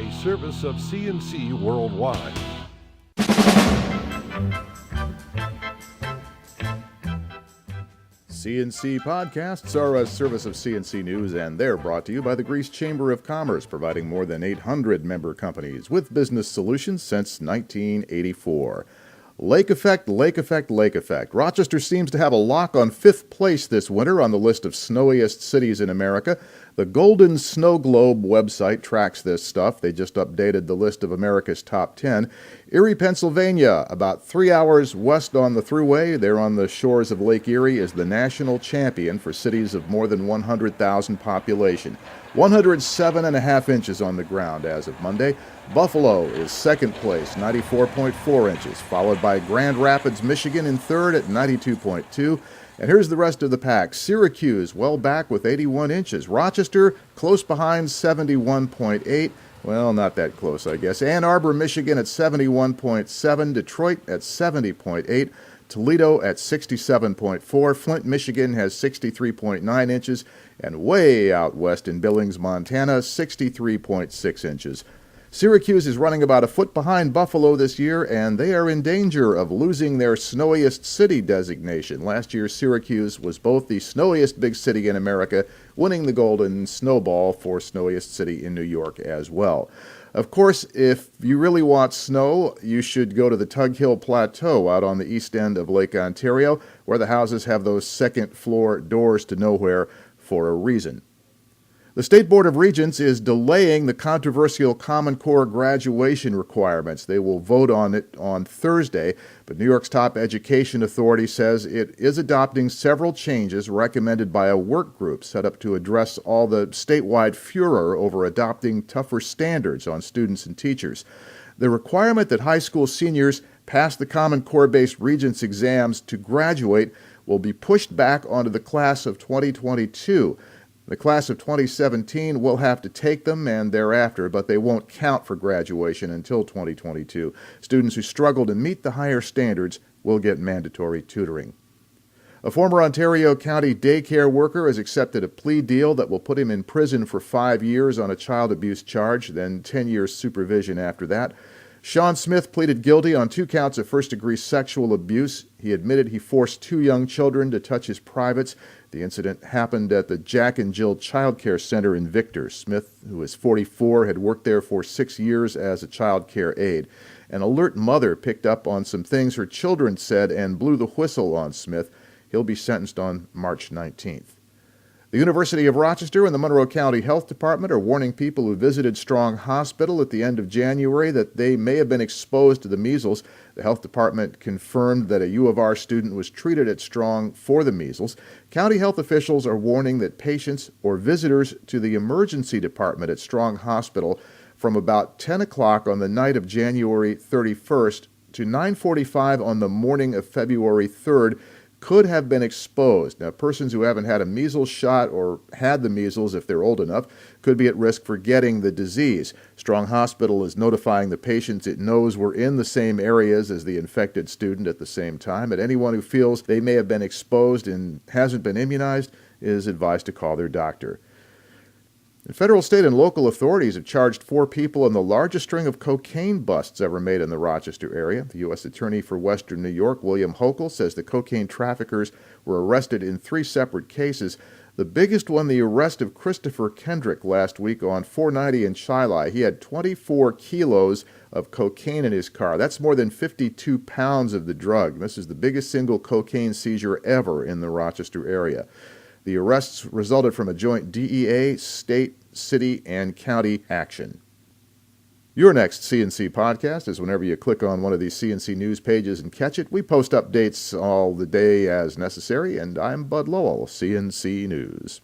a service of C&C Worldwide. C&C Podcasts are a service of C&C News, and they're brought to you by the Greece Chamber of Commerce, providing more than 800 member companies with business solutions since 1984. Lake effect, lake effect, lake effect. Rochester seems to have a lock on fifth place this winter on the list of snowiest cities in America. The Golden Snow Globe website tracks this stuff. They just updated the list of America's top 10. Erie, Pennsylvania, about 3 hours west on the Thruway, there on the shores of Lake Erie, is the national champion for cities of more than 100,000 population. 107.5 inches on the ground as of Monday. Buffalo is second place, 94.4 inches, followed by Grand Rapids, Michigan in third at 92.2. And here's the rest of the pack. Syracuse, well back with 81 inches. Rochester, close behind, 71.8. Well, not that close, I guess. Ann Arbor, Michigan at 71.7. Detroit at 70.8. Toledo at 67.4. Flint, Michigan has 63.9 inches. And way out west in Billings, Montana, 63.6 inches. Syracuse is running about a foot behind Buffalo this year, and they are in danger of losing their snowiest city designation. Last year, Syracuse was both the snowiest big city in America, winning the Golden Snowball for snowiest city in New York as well. Of course, if you really want snow, you should go to the Tug Hill Plateau out on the east end of Lake Ontario, where the houses have those second-floor doors to nowhere for a reason. The State Board of Regents is delaying the controversial Common Core graduation requirements. They will vote on it on Thursday, but New York's top education authority says it is adopting several changes recommended by a work group set up to address all the statewide furor over adopting tougher standards on students and teachers. The requirement that high school seniors pass the Common Core-based Regents exams to graduate will be pushed back onto the class of 2022. The class of 2017 will have to take them and thereafter, but they won't count for graduation until 2022. Students who struggle to meet the higher standards will get mandatory tutoring. A former Ontario County daycare worker has accepted a plea deal that will put him in prison for 5 years on a child abuse charge, then 10 years supervision after that. Sean Smith pleaded guilty on 2 counts of first-degree sexual abuse. He admitted he forced 2 young children to touch his privates. The incident happened at the Jack and Jill Child Care Center in Victor. Smith, who is 44, had worked there for 6 years as a child care aide. An alert mother picked up on some things her children said and blew the whistle on Smith. He'll be sentenced on March 19th. The University of Rochester and the Monroe County Health Department are warning people who visited Strong Hospital at the end of January that they may have been exposed to the measles. The health department confirmed that a U of R student was treated at Strong for the measles. County health officials are warning that patients or visitors to the emergency department at Strong Hospital from about 10 o'clock on the night of January 31st to 9:45 on the morning of February 3rd could have been exposed. Now, persons who haven't had a measles shot or had the measles, if they're old enough, could be at risk for getting the disease. Strong Hospital is notifying the patients it knows were in the same areas as the infected student at the same time, and anyone who feels they may have been exposed and hasn't been immunized is advised to call their doctor. And federal, state, and local authorities have charged 4 people in the largest string of cocaine busts ever made in the Rochester area. The U.S. Attorney for Western New York, William Hochul, says the cocaine traffickers were arrested in 3 separate cases. The biggest one, the arrest of Christopher Kendrick last week on 490 in Shiloh. He had 24 kilos of cocaine in his car. That's more than 52 pounds of the drug. This is the biggest single cocaine seizure ever in the Rochester area. The arrests resulted from a joint DEA, state, city, and county action. Your next C&C podcast is whenever you click on one of these C&C news pages and catch it. We post updates all the day as necessary, and I'm Bud Lowell, C&C News.